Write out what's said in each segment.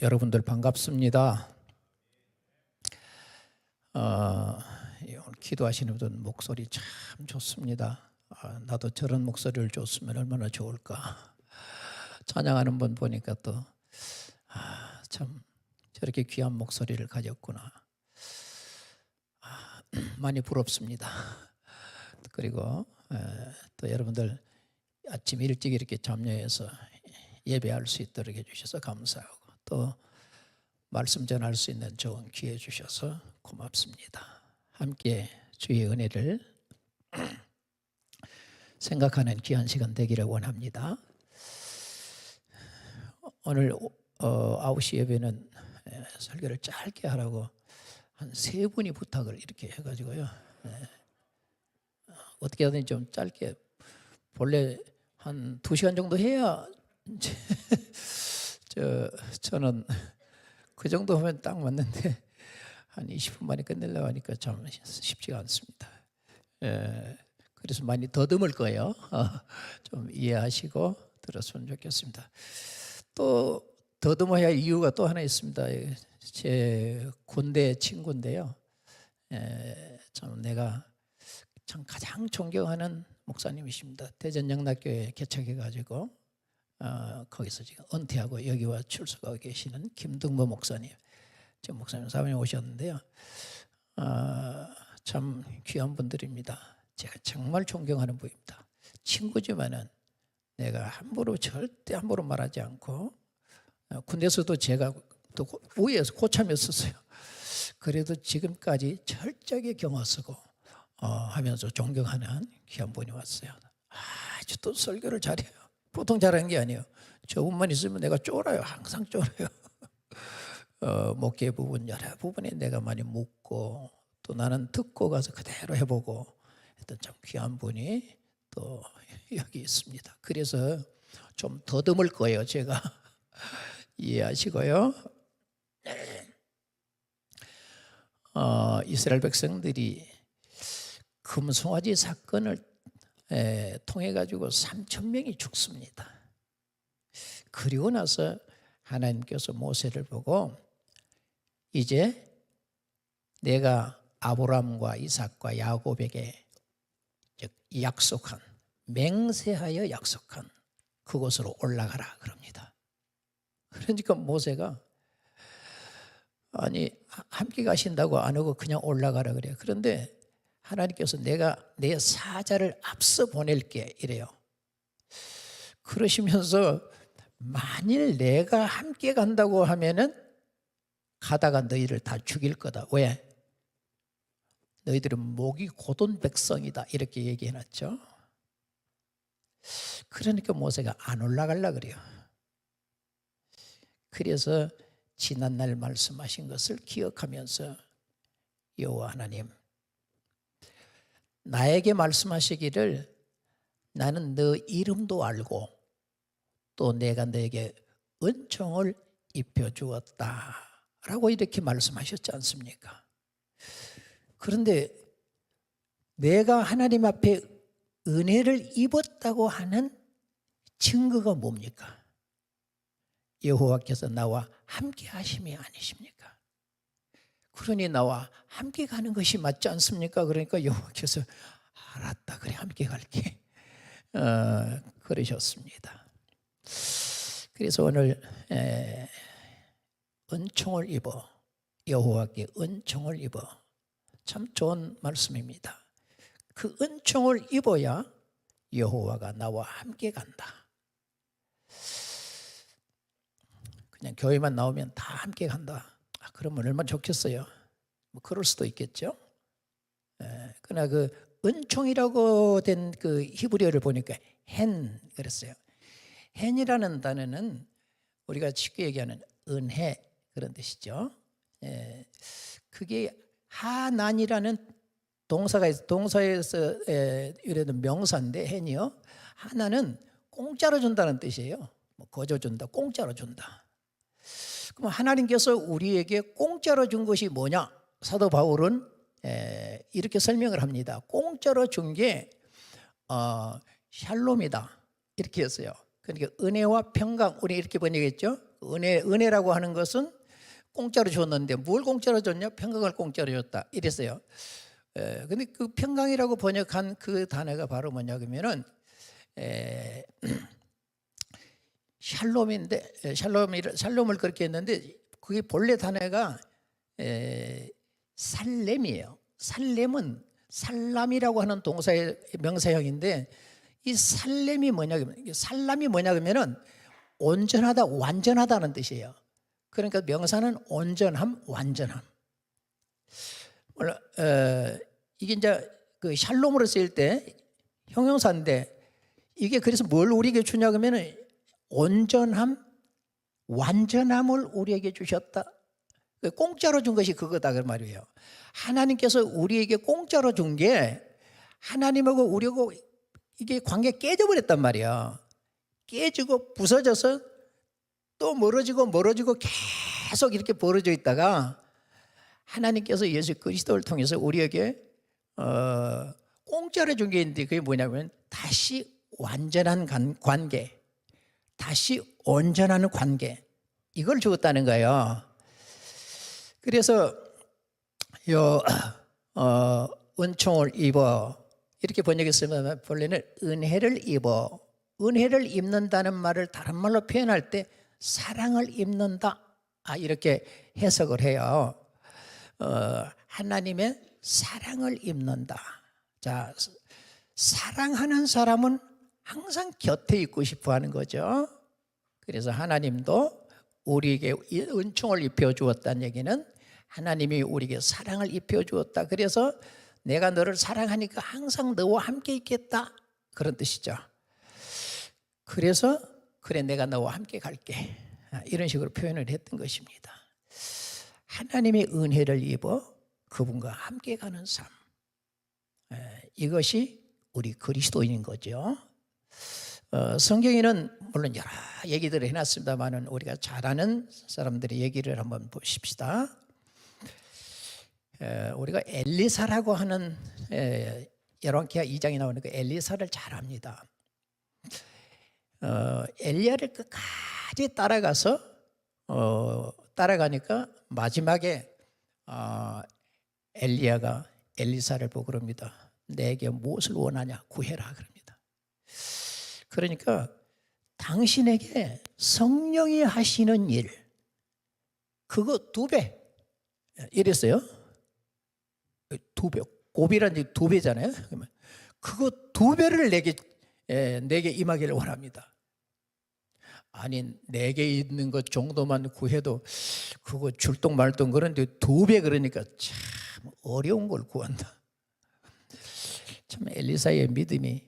여러분들 반갑습니다. 오늘 기도하시는 분 목소리 참 좋습니다. 나도 저런 목소리를 줬으면 얼마나 좋을까. 찬양하는 분 보니까 또 참 저렇게 귀한 목소리를 가졌구나. 많이 부럽습니다. 그리고 또 여러분들 아침 일찍 이렇게 참여해서 예배할 수 있도록 해주셔서 감사하고, 또 말씀 전할 수 있는 좋은 기회 주셔서 고맙습니다. 함께 주의 은혜를 생각하는 귀한 시간 되기를 원합니다. 오늘 9시 예배는 설교를 짧게 하라고 한 3분이 부탁을 이렇게 해가지고요. 어떻게 하든지 좀 짧게, 본래 한 2시간 정도 해야 저는 그 정도 하면 딱 맞는데 한 20분 만에 끝내려고 하니까 참 쉽지가 않습니다. 그래서 많이 더듬을 거예요. 좀 이해하시고 들었으면 좋겠습니다. 또 더듬어야 할 이유가 또 하나 있습니다. 제 군대 친구인데요. 참 내가 참 가장 존경하는 목사님이십니다. 대전영락교회 개척해가지고 거기서 지금 은퇴하고 여기와 출석하고 계시는 김등보 목사님. 지금 목사님 사모님 오셨는데요. 참 귀한 분들입니다. 제가 정말 존경하는 분입니다. 친구지만은 내가 절대 함부로 말하지 않고, 군대에서도 제가 또 우위에서 고참이었었어요. 그래도 지금까지 철저하게 경어 쓰고 하면서 존경하는 귀한 분이 왔어요. 아주 또 설교를 잘해요. 보통 잘하는 게 아니에요. 저분만 있으면 내가 쫄아요. 항상 쫄아요. 목회 부분 여러 부분에 내가 많이 묻고, 또 나는 듣고 가서 그대로 해보고 했던 참 귀한 분이 또 여기 있습니다. 그래서 좀 더듬을 거예요. 제가 이해하시고요. 이스라엘 백성들이 금송아지 사건을 통해 가지고 3,000명이 죽습니다. 그리고 나서 하나님께서 모세를 보고, 이제 내가 아브라함과 이삭과 야곱에게 약속한, 맹세하여 약속한 그곳으로 올라가라 그럽니다. 그러니까 모세가 아니 함께 가신다고 안 하고 그냥 올라가라 그래요. 그런데 하나님께서 내가 내 사자를 앞서 보낼게 이래요. 그러시면서 만일 내가 함께 간다고 하면은 가다가 너희를 다 죽일 거다. 왜? 너희들은 목이 곧은 백성이다. 이렇게 얘기해놨죠. 그러니까 모세가 안 올라가려고 그래요. 그래서 지난날 말씀하신 것을 기억하면서, 여호와 하나님, 나에게 말씀하시기를 나는 너 이름도 알고 또 내가 너에게 은총을 입혀주었다 라고 이렇게 말씀하셨지 않습니까? 그런데 내가 하나님 앞에 은혜를 입었다고 하는 증거가 뭡니까? 여호와께서 나와 함께 하심이 아니십니까? 그러니 나와 함께 가는 것이 맞지 않습니까? 그러니까 여호와께서 알았다, 그래 함께 갈게 그러셨습니다. 그래서 오늘 은총을 입어, 여호와께 은총을 입어, 참 좋은 말씀입니다. 그 은총을 입어야 여호와가 나와 함께 간다. 그냥 교회만 나오면 다 함께 간다. 그러면 얼마나 좋겠어요. 뭐 그럴 수도 있겠죠. 그러나 그 은총이라고 된 그 히브리어를 보니까 헨 그랬어요. 헨이라는 단어는 우리가 쉽게 얘기하는 은혜 그런 뜻이죠. 그게 하난이라는 동사에서 유래된 명사인데, 헨이요. 하나는 공짜로 준다는 뜻이에요. 뭐 거저 준다, 공짜로 준다. 그럼 하나님께서 우리에게 공짜로 준 것이 뭐냐? 사도 바울은 이렇게 설명을 합니다. 공짜로 준 게 샬롬이다 이렇게 했어요. 그러니까 은혜와 평강, 우리 이렇게 번역했죠. 은혜라고 하는 것은 공짜로 줬는데 뭘 공짜로 줬냐? 평강을 공짜로 줬다 이랬어요. 근데 그 평강이라고 번역한 그 단어가 바로 뭐냐 그러면은 샬롬인데 샬롬을 그렇게 했는데 그게 본래 단어가 살렘이에요. 살렘은 살람이라고 하는 동사의 명사형인데 이 살렘이 뭐냐 그러면 살람이 뭐냐 그러면은 온전하다, 완전하다는 뜻이에요. 그러니까 명사는 온전함, 완전함. 이게 이제 그 샬롬으로 쓰일 때 형용사인데 이게 그래서 뭘 우리에게 주냐 그러면은 온전함, 완전함을 우리에게 주셨다. 공짜로 준 것이 그거다 그 말이에요. 하나님께서 우리에게 공짜로 준 게 하나님하고 우리하고 이게 관계 깨져버렸단 말이야. 깨지고 부서져서 또 멀어지고 계속 이렇게 벌어져 있다가 하나님께서 예수 그리스도를 통해서 우리에게 공짜로 준 게 있는데 그게 뭐냐면 다시 완전한 관계, 다시 온전한 관계, 이걸 주었다는 거예요. 그래서 은총을 입어 이렇게 번역했으면 본래는 은혜를 입어, 은혜를 입는다는 말을 다른 말로 표현할 때 사랑을 입는다 이렇게 해석을 해요. 하나님의 사랑을 입는다. 자, 사랑하는 사람은 항상 곁에 있고 싶어 하는 거죠. 그래서 하나님도 우리에게 은총을 입혀 주었다는 얘기는 하나님이 우리에게 사랑을 입혀 주었다. 그래서 내가 너를 사랑하니까 항상 너와 함께 있겠다, 그런 뜻이죠. 그래서 그래 내가 너와 함께 갈게, 이런 식으로 표현을 했던 것입니다. 하나님의 은혜를 입어 그분과 함께 가는 삶, 이것이 우리 그리스도인인 거죠. 성경에는 물론 여러 얘기들을 해놨습니다만 우리가 잘 아는 사람들의 얘기를 한번 보십시다. 우리가 엘리사라고 하는 열왕기하 2장에 나오는 그 엘리사를 잘 압니다. 엘리야를 끝까지 따라가니까 마지막에 엘리야가 엘리사를 보고 그럽니다. 내게 무엇을 원하냐, 구해라 그럽니다. 그러니까 당신에게 성령이 하시는 일, 그거 2배 이랬어요. 2배, 고비란 게 2배잖아요. 그거 2배를 내게 임하기를 원합니다. 아니 내게 있는 것 정도만 구해도 그거 줄똥말똥 그런데 2배 그러니까 참 어려운 걸 구한다. 참 엘리사의 믿음이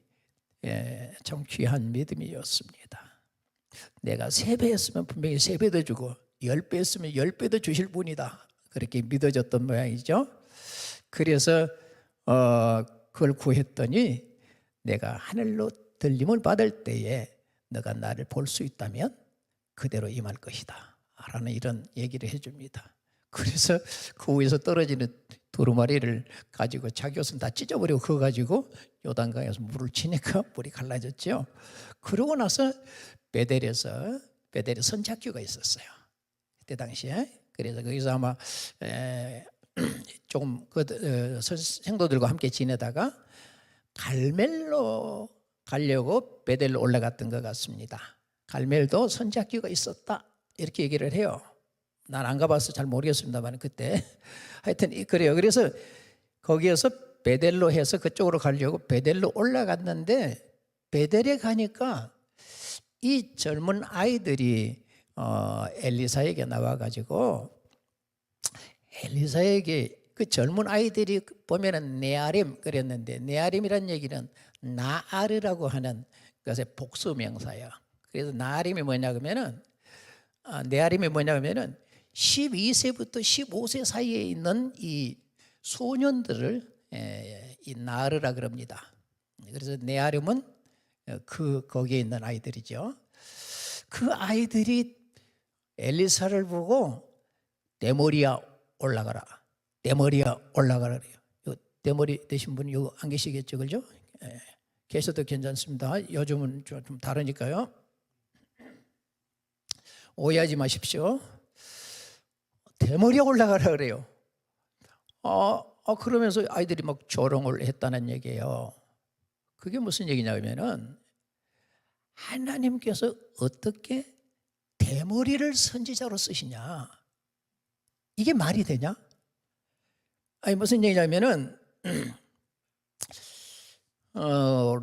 참 귀한 믿음이었습니다. 내가 3배 했으면 분명히 3배 더 주고 10배 했으면 10배 더 주실 분이다, 그렇게 믿어졌던 모양이죠. 그래서 그걸 구했더니 내가 하늘로 들림을 받을 때에 너가 나를 볼 수 있다면 그대로 임할 것이다 라는 이런 얘기를 해줍니다. 그래서 그 위에서 떨어지는 두루마리를 가지고 자기 옷은 다 찢어버리고 그거 가지고 요단강에서 물을 치니까 물이 갈라졌죠. 그러고 나서 베델에 선착교가 있었어요, 그때 당시에. 그래서 거기서 아마 조금 성도들과 함께 지내다가 갈멜로 가려고 베델로 올라갔던 것 같습니다. 갈멜도 선착교가 있었다, 이렇게 얘기를 해요. 난 안 가봐서 잘 모르겠습니다만 그때 하여튼 그래요. 그래서 거기에서 베델로 해서 그쪽으로 가려고 베델로 올라갔는데 베델에 가니까 이 젊은 아이들이 엘리사에게 나와가지고 엘리사에게 그 젊은 아이들이 보면은 네아림 그랬는데 네아림이라는 얘기는 나아르라고 하는 것의 복수명사예요. 그래서 나아림이 뭐냐 그러면은 네아림이 뭐냐 그러면은 12세부터 15세 사이에 있는 이 소년들을 이 나아르라 그럽니다. 그래서 네아림은 거기에 있는 아이들이죠. 그 아이들이 엘리사를 보고 데모리아 올라가라, 데모리아 올라가라 그래요. 데모리 되신 분이 여기 안 계시겠죠, 그죠? 계셔도 괜찮습니다. 요즘은 좀 다르니까요. 오해하지 마십시오. 대머리에 올라가라 그래요. 그러면서 아이들이 막 조롱을 했다는 얘기예요. 그게 무슨 얘기냐면은 하나님께서 어떻게 대머리를 선지자로 쓰시냐? 이게 말이 되냐? 아니 무슨 얘기냐면은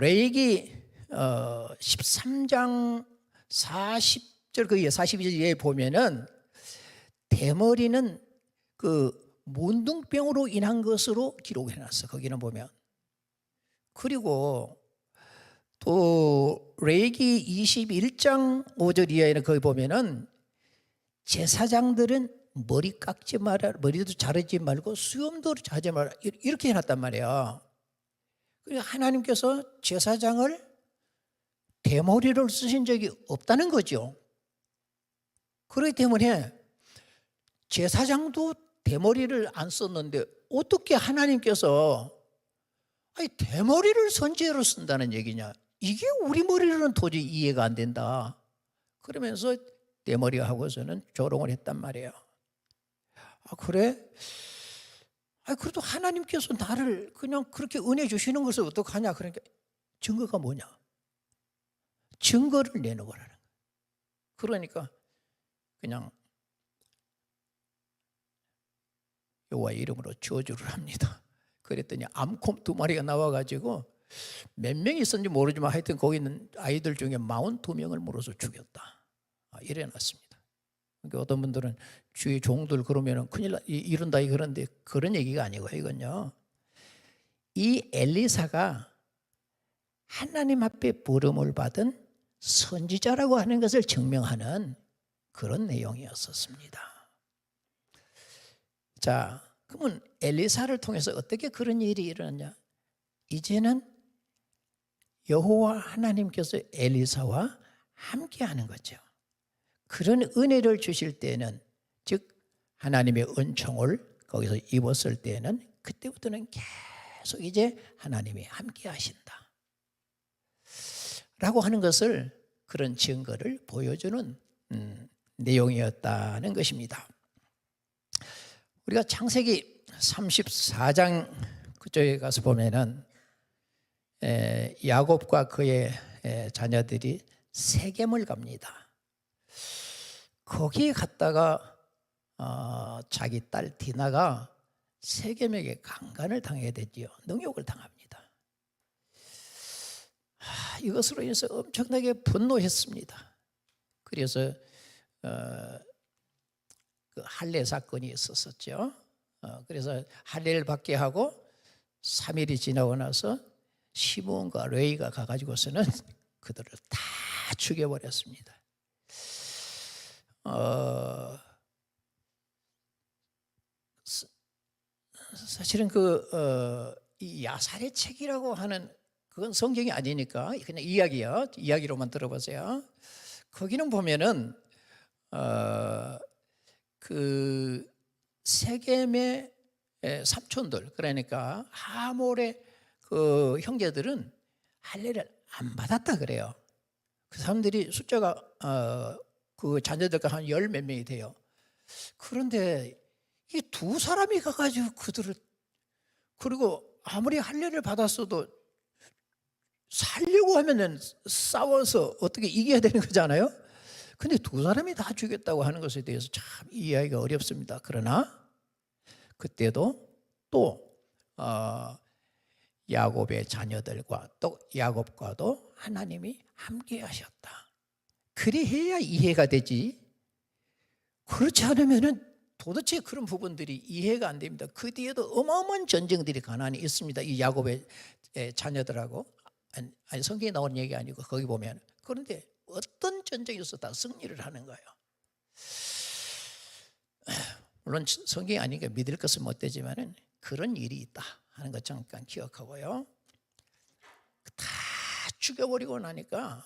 레위기 13장 40절 그 42절에 보면은 대머리는 그 문둥병으로 인한 것으로 기록해 놨어. 거기는 보면. 그리고 또 레위기 21장 5절 이하에는 거기 보면은 제사장들은 머리 깎지 마라, 머리도 자르지 말고 수염도 자르지 마라 이렇게 해놨단 말이에요. 그러니까 하나님께서 제사장을 대머리를 쓰신 적이 없다는 거죠. 그렇기 때문에 제사장도 대머리를 안 썼는데 어떻게 하나님께서 대머리를 선지자로 쓴다는 얘기냐? 이게 우리 머리로는 도저히 이해가 안 된다. 그러면서 대머리 하고서는 조롱을 했단 말이에요. 그래? 그래도 하나님께서 나를 그냥 그렇게 은혜 주시는 것을 어떡하냐? 그러니까 증거가 뭐냐? 증거를 내놓으라는 거예요. 그러니까 그냥 여호와의 이름으로 저주를 합니다. 그랬더니 암곰 2마리가 나와가지고 몇 명이 있었는지 모르지만 하여튼 거기 있는 아이들 중에 42명을 물어서 죽였다. 이래놨습니다. 그러니까 어떤 분들은 주의 종들 그러면 큰일 이른다 그런데 그런 얘기가 아니고 이건요. 이 엘리사가 하나님 앞에 부름을 받은 선지자라고 하는 것을 증명하는 그런 내용이었었습니다. 자, 그러면 엘리사를 통해서 어떻게 그런 일이 일어났냐? 이제는 여호와 하나님께서 엘리사와 함께하는 거죠. 그런 은혜를 주실 때는 즉 하나님의 은총을 거기서 입었을 때는 그때부터는 계속 이제 하나님이 함께하신다 라고 하는 것을 그런 증거를 보여주는 내용이었다는 것입니다. 우리가 창세기 34장 그쪽에 가서 보면은 야곱과 그의 자녀들이 세겜을 갑니다. 거기에 갔다가 자기 딸 디나가 세겜에게 강간을 당하게 되지요. 능욕을 당합니다. 이것으로 인해서 엄청나게 분노했습니다. 그래서 그 할례 사건이 있었었죠. 그래서 할례를 받게 하고 3일이 지나고 나서 시므온과 레위가 가가지고서는 그들을 다 죽여버렸습니다. 사실은 이 야살의 책이라고 하는 그건 성경이 아니니까 그냥 이야기요. 이야기로만 들어보세요. 거기는 보면은 그 세겜의 삼촌들 그러니까 하몰의 그 형제들은 할례를 안 받았다 그래요. 그 사람들이 숫자가 그 자녀들과 한 10몇 명이 돼요. 그런데 이 두 사람이 가가지고 그들을 그리고 아무리 할례를 받았어도 살려고 하면은 싸워서 어떻게 이겨야 되는 거잖아요. 근데 두 사람이 다 죽였다고 하는 것에 대해서 참 이해하기가 어렵습니다. 그러나 그때도 또 야곱의 자녀들과 또 야곱과도 하나님이 함께 하셨다. 그래야 이해가 되지. 그렇지 않으면은 도대체 그런 부분들이 이해가 안 됩니다. 그 뒤에도 어마어마한 전쟁들이 가나안에 있습니다. 이 야곱의 자녀들하고 아니 성경에 나오는 얘기 아니고 거기 보면 그런데 어떤 전쟁에서 다 승리를 하는 거예요. 물론 성경이 아니니까 믿을 것은 못 되지만은 그런 일이 있다 하는 것 잠깐 기억하고요. 다 죽여버리고 나니까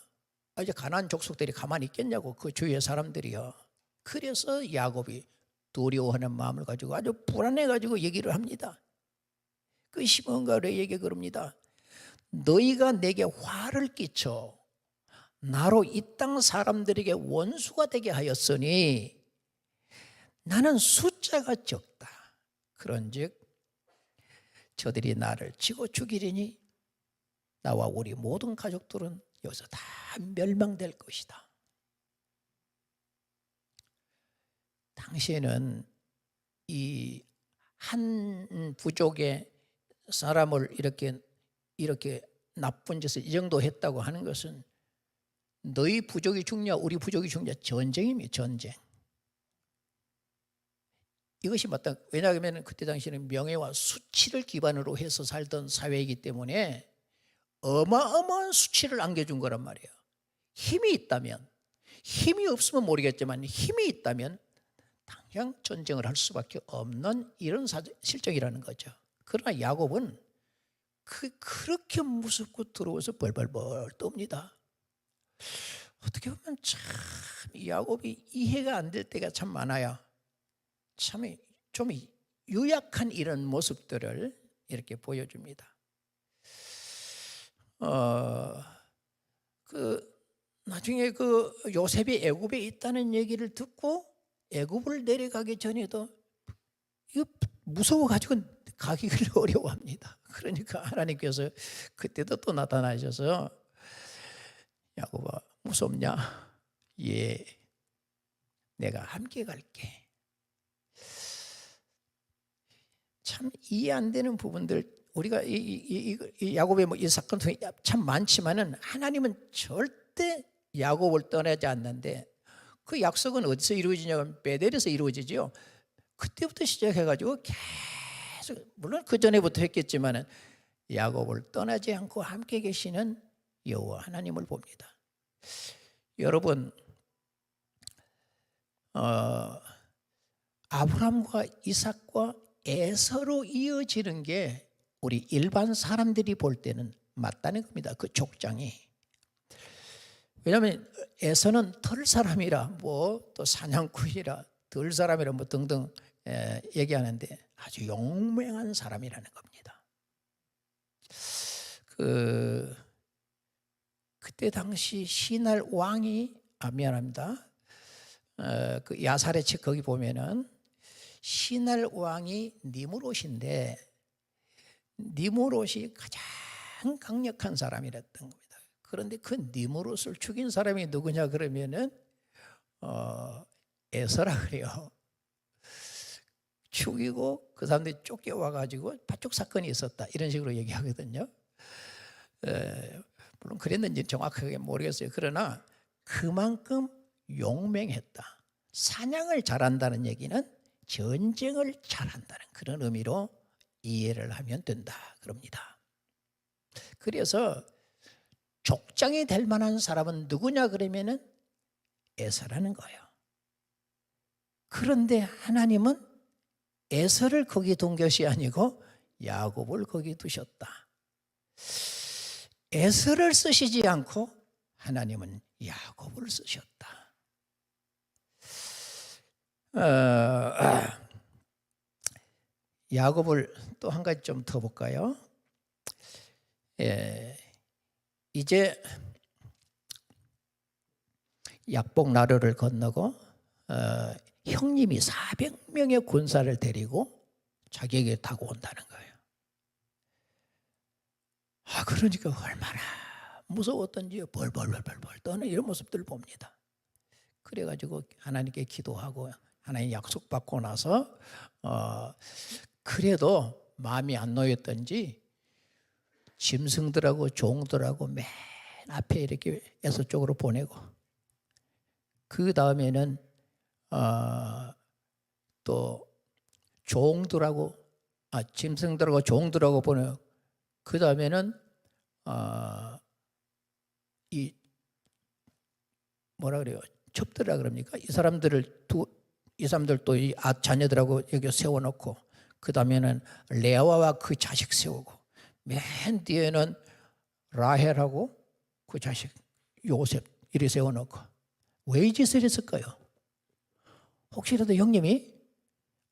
이제 가나안 족속들이 가만히 있겠냐고 그 주위의 사람들이요. 그래서 야곱이 두려워하는 마음을 가지고 아주 불안해가지고 얘기를 합니다. 그 시몬과 레위에게 그럽니다. 너희가 내게 화를 끼쳐 나로 이 땅 사람들에게 원수가 되게 하였으니 나는 숫자가 적다. 그런즉 저들이 나를 치고 죽이리니 나와 우리 모든 가족들은 여기서 다 멸망될 것이다. 당시에는 이 한 부족의 사람을 이렇게 나쁜 짓을 이 정도 했다고 하는 것은 너희 부족이 죽냐 우리 부족이 죽냐 전쟁입니다. 전쟁. 이것이 맞다. 왜냐하면 그때 당시에는 명예와 수치를 기반으로 해서 살던 사회이기 때문에 어마어마한 수치를 안겨준 거란 말이에요. 힘이 있다면, 힘이 없으면 모르겠지만 힘이 있다면 당장 전쟁을 할 수밖에 없는 이런 실정이라는 거죠. 그러나 야곱은 그렇게 무섭고 두려워서 벌벌벌 떱니다. 어떻게 보면 참 야곱이 이해가 안 될 때가 참 많아요. 참 좀 유약한 이런 모습들을 이렇게 보여줍니다. 나중에 요셉이 애굽에 있다는 얘기를 듣고 애굽을 내려가기 전에도 이거 무서워가지고 가기를 어려워합니다. 그러니까 하나님께서 그때도 또 나타나셔서 야곱아 무섭냐? 예, 내가 함께 갈게. 참 이해 안 되는 부분들 우리가 이 야곱의 이 사건 중에 참 많지만은 하나님은 절대 야곱을 떠나지 않는데 그 약속은 어디서 이루어지냐면 베델에서 이루어지죠. 그때부터 시작해가지고 계속 물론 그 전에부터 했겠지만은 야곱을 떠나지 않고 함께 계시는 여호와 하나님을 봅니다. 여러분, 아브라함과 이삭과 에서로 이어지는 게 우리 일반 사람들이 볼 때는 맞다는 겁니다. 그 족장이. 왜냐하면 에서는 털 사람이라 또 사냥꾼이라 덜 사람이라 등등 얘기하는데 아주 용맹한 사람이라는 겁니다. 그때 당시 시날 왕이 미안합니다. 그 야살의 책 거기 보면은 시날 왕이 니므롯인데 니므롯이 가장 강력한 사람이랬던 겁니다. 그런데 그 니므롯을 죽인 사람이 누구냐 그러면은 에서라 그래요. 죽이고 그 사람들이 쫓겨와 가지고 파촉 사건이 있었다 이런 식으로 얘기하거든요. 물론 그랬는지 정확하게 모르겠어요. 그러나 그만큼 용맹했다. 사냥을 잘한다는 얘기는 전쟁을 잘한다는 그런 의미로 이해를 하면 된다 그럽니다. 그래서 족장이 될 만한 사람은 누구냐 그러면은 에서라는 거예요. 그런데 하나님은 에서를 거기 둔 것이 아니고 야곱을 거기 두셨다. 에서를 쓰시지 않고 하나님은 야곱을 쓰셨다. 야곱을 또 한 가지 좀 더 볼까요? 이제 약복 나루를 건너고 형님이 400명의 군사를 데리고 자기에게 타고 온다는 거예요. 그러니까 얼마나 무서웠던지 벌벌벌벌 떠는 이런 모습들을 봅니다. 그래가지고 하나님께 기도하고 하나님 약속받고 나서 그래도 마음이 안 놓였던지 짐승들하고 종들하고 맨 앞에 이렇게 에서 쪽으로 보내고 그 다음에는 또 종들하고 짐승들하고 종들하고 보내고 그 다음에는 이 뭐라 그래요? 첩들이라 그럽니까? 이 사람들 또 이 자녀들하고 여기 세워놓고 그 다음에는 레아와 그 자식 세우고 맨 뒤에는 라헬하고 그 자식 요셉 이리 세워놓고 왜 이 짓을 했을까요? 혹시라도 형님이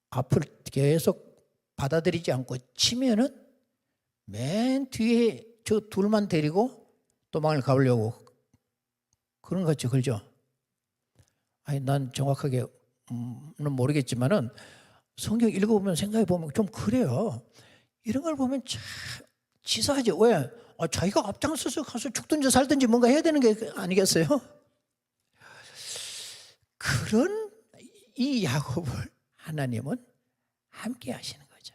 앞을 계속 받아들이지 않고 치면은 맨 뒤에 저 둘만 데리고 도망을 가려고 그런 것 같죠, 그죠? 아니, 난 정확하게 는 모르겠지만은 성경 읽어보면 생각해 보면 좀 그래요. 이런 걸 보면 참 치사하죠. 왜? 자기가 앞장서서 가서 죽든지 살든지 뭔가 해야 되는 게 아니겠어요? 그런 이 야곱을 하나님은 함께 하시는 거죠.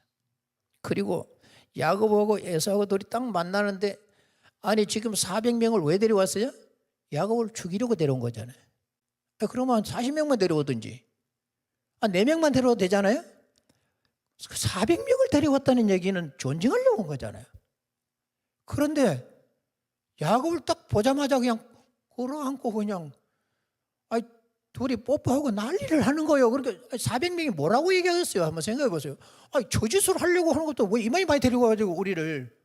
그리고 야곱하고 에사우가 둘이 딱 만나는데, 아니 지금 400명을 왜 데려왔어요? 야곱을 죽이려고 데려온 거잖아요. 그러면 40명만 데려오든지 4명만 데려와도 되잖아요. 400명을 데려왔다는 얘기는 존중하려고 온 거잖아요. 그런데 야곱을 딱 보자마자 그냥 끌어안고 그냥 둘이 뽀뽀하고 난리를 하는 거예요. 그러니까 400명이 뭐라고 얘기하겠어요? 한번 생각해 보세요. 저 짓을 하려고 하는 것도 왜 이만히 많이 데리고 와가지고 우리를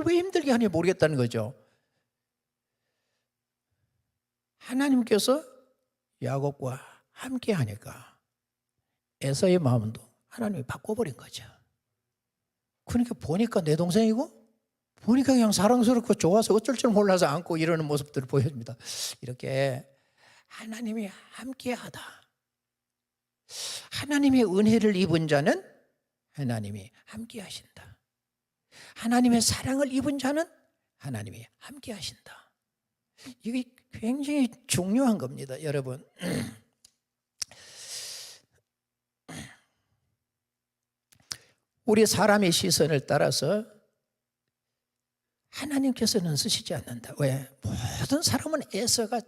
왜 힘들게 하는지 모르겠다는 거죠. 하나님께서 야곱과 함께 하니까 에서의 마음도 하나님이 바꿔버린 거죠. 그러니까 보니까 내 동생이고 보니까 그냥 사랑스럽고 좋아서 어쩔 줄 몰라서 안고 이러는 모습들을 보여줍니다. 이렇게 하나님이 함께하다. 하나님의 은혜를 입은 자는 하나님이 함께하신다. 하나님의 사랑을 입은 자는 하나님이 함께하신다. 이게 굉장히 중요한 겁니다, 여러분. 우리 사람의 시선을 따라서 하나님께서는 쓰시지 않는다. 왜? 모든 사람은 에서가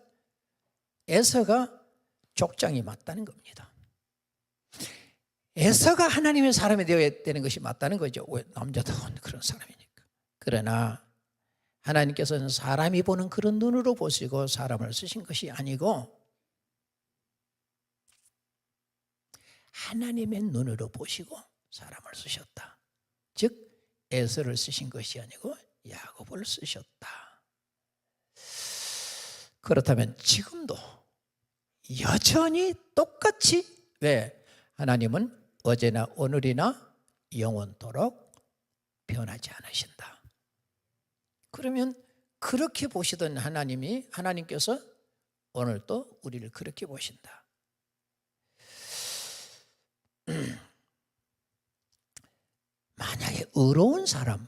족장이 맞다는 겁니다. 에서가 하나님의 사람이 되어야 되는 것이 맞다는 거죠. 왜? 남자도 그런 사람이니까. 그러나 하나님께서는 사람이 보는 그런 눈으로 보시고 사람을 쓰신 것이 아니고 하나님의 눈으로 보시고 사람을 쓰셨다. 즉 에서를 쓰신 것이 아니고 야곱을 쓰셨다. 그렇다면 지금도 여전히 똑같이, 왜? 하나님은 어제나 오늘이나 영원토록 변하지 않으신다. 그러면 그렇게 보시던 하나님께서 오늘도 우리를 그렇게 보신다. 만약에 의로운 사람,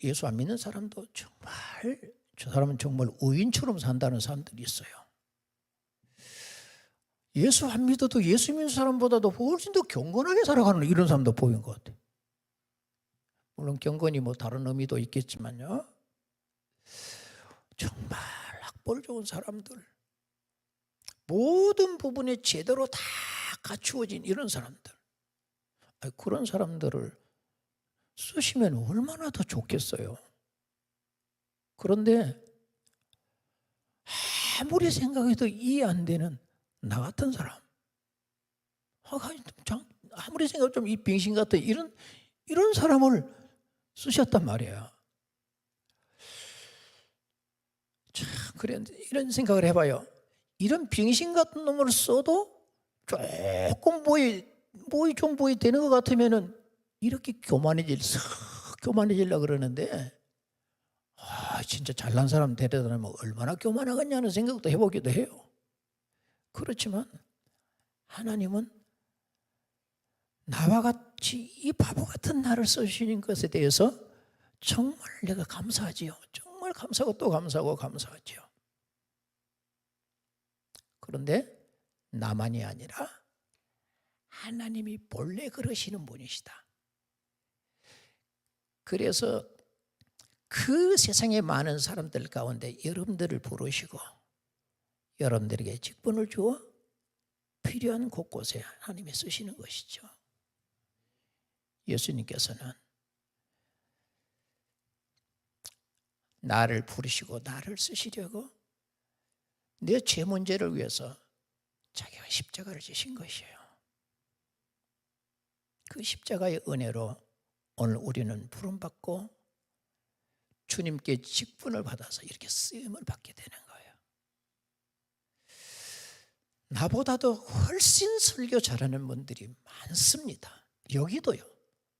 예수 안 믿는 사람도 정말 저 사람은 정말 의인처럼 산다는 사람들이 있어요. 예수 안 믿어도 예수 믿는 사람보다도 훨씬 더 경건하게 살아가는 이런 사람도 보인 것 같아요. 물론 경건이 다른 의미도 있겠지만요. 정말 학벌 좋은 사람들, 모든 부분에 제대로 다 갖추어진 이런 사람들, 그런 사람들을 쓰시면 얼마나 더 좋겠어요. 그런데 아무리 생각해도 이해 안 되는 나 같은 사람, 아무리 생각해도 좀 이 빙신 같은 이런 사람을 쓰셨단 말이에요. 참, 그래, 이런 생각을 해봐요. 이런 빙신 같은 놈을 써도 조금 좀 되는 것 같으면은 이렇게 교만해지려고 그러는데, 진짜 잘난 사람 데려다 놓으면 얼마나 교만하겠냐는 생각도 해보기도 해요. 그렇지만 하나님은 나와 같이 이 바보 같은 나를 써주시는 것에 대해서 정말 내가 감사하지요. 정말 감사하고 또 감사하고 감사하지요. 그런데 나만이 아니라 하나님이 본래 그러시는 분이시다. 그래서 그 세상의 많은 사람들 가운데 여러분들을 부르시고 여러분들에게 직분을 주어 필요한 곳곳에 하나님이 쓰시는 것이죠. 예수님께서는 나를 부르시고 나를 쓰시려고 내 죄 문제를 위해서 자기가 십자가를 지신 것이에요. 그 십자가의 은혜로 오늘 우리는 부름받고 주님께 직분을 받아서 이렇게 쓰임을 받게 되는 거예요. 나보다도 훨씬 설교 잘하는 분들이 많습니다. 여기도요.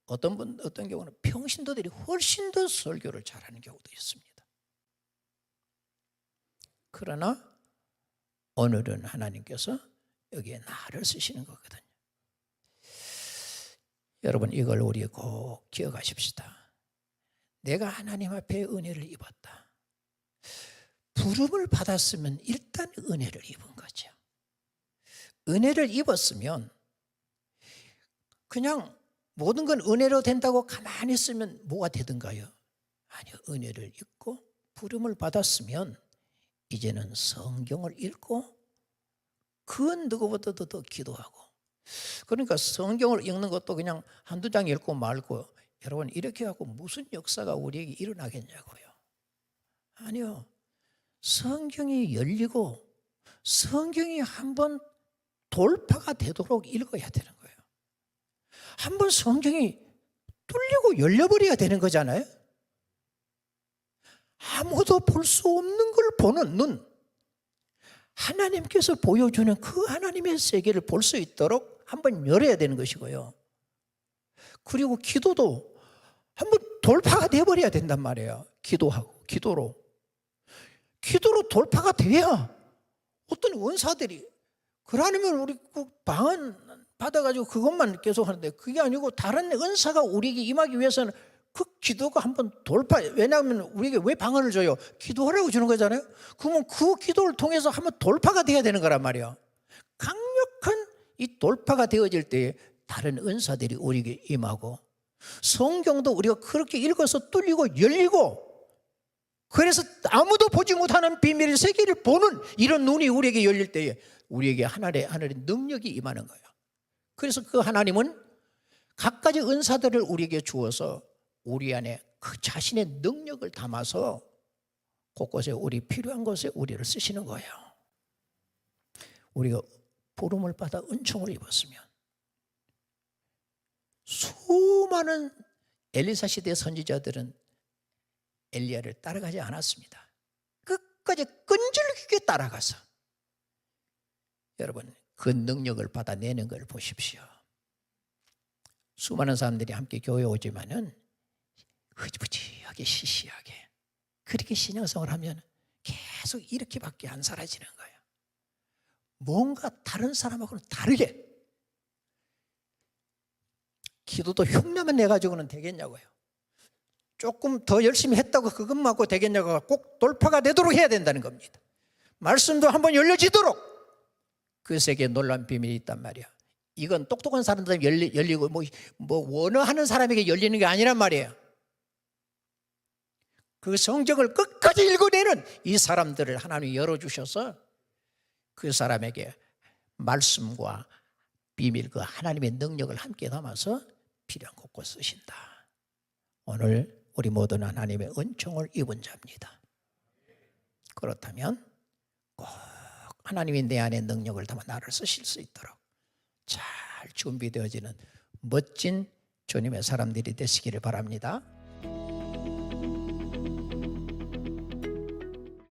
어떤 경우는 평신도들이 훨씬 더 설교를 잘하는 경우도 있습니다. 그러나 오늘은 하나님께서 여기에 나를 쓰시는 거거든요. 여러분, 이걸 우리 꼭 기억하십시다. 내가 하나님 앞에 은혜를 입었다. 부름을 받았으면 일단 은혜를 입은 거죠. 은혜를 입었으면 그냥 모든 건 은혜로 된다고 가만히 있으면 뭐가 되든가요? 아니요, 은혜를 입고 부름을 받았으면 이제는 성경을 읽고 그 누구보다도 더 기도하고, 그러니까 성경을 읽는 것도 그냥 한두 장 읽고 말고, 여러분 이렇게 하고 무슨 역사가 우리에게 일어나겠냐고요. 아니요, 성경이 열리고 성경이 한번 돌파가 되도록 읽어야 되는 거예요. 한번 성경이 뚫리고 열려버려야 되는 거잖아요. 아무도 볼 수 없는 걸 보는 눈, 하나님께서 보여주는 그 하나님의 세계를 볼 수 있도록 한번 열어야 되는 것이고요. 그리고 기도도 한번 돌파가 되어버려야 된단 말이에요. 기도로 돌파가 돼야 어떤 원사들이, 그러면 우리 꼭 방언 받아가지고 그것만 계속 하는데, 그게 아니고 다른 은사가 우리에게 임하기 위해서는 그 기도가 한번 왜냐하면 우리에게 왜 방언을 줘요? 기도하라고 주는 거잖아요. 그러면 그 기도를 통해서 한번 돌파가 돼야 되는 거란 말이에요. 강력한 이 돌파가 되어질 때 다른 은사들이 우리에게 임하고, 성경도 우리가 그렇게 읽어서 뚫리고 열리고, 그래서 아무도 보지 못하는 비밀의 세계를 보는 이런 눈이 우리에게 열릴 때에 우리에게 하늘의 능력이 임하는 거예요. 그래서 그 하나님은 각가지 은사들을 우리에게 주어서 우리 안에 그 자신의 능력을 담아서 곳곳에 우리 필요한 곳에 우리를 쓰시는 거예요. 우리가 부름을 받아 은총을 입었으면, 수많은 엘리사 시대 선지자들은 엘리야를 따라가지 않았습니다. 끝까지 끈질기게 따라가서, 여러분 그 능력을 받아내는 걸 보십시오. 수많은 사람들이 함께 교회에 오지만은 흐지부지하게 시시하게 그렇게 신앙생활을 하면 계속 이렇게밖에 안 사라지는 거예요. 뭔가 다른 사람하고는 다르게, 기도도 흉내만 내가지고는 되겠냐고요. 조금 더 열심히 했다고 그것만 하고 되겠냐고, 꼭 돌파가 되도록 해야 된다는 겁니다. 말씀도 한번 열려지도록 그 세계에 놀라운 비밀이 있단 말이야. 이건 똑똑한 사람들 열리고 뭐 원하는 사람에게 열리는 게 아니란 말이에요. 그 성경을 끝까지 읽어내는 이 사람들을 하나님이 열어주셔서 그 사람에게 말씀과 비밀, 그 하나님의 능력을 함께 담아서 필요한 곳곳 쓰신다. 오늘 우리 모두는 하나님의 은총을 입은 자입니다. 그렇다면 꼭 하나님이 내 안에 능력을 담아 나를 쓰실 수 있도록 잘 준비되어지는 멋진 주님의 사람들이 되시기를 바랍니다.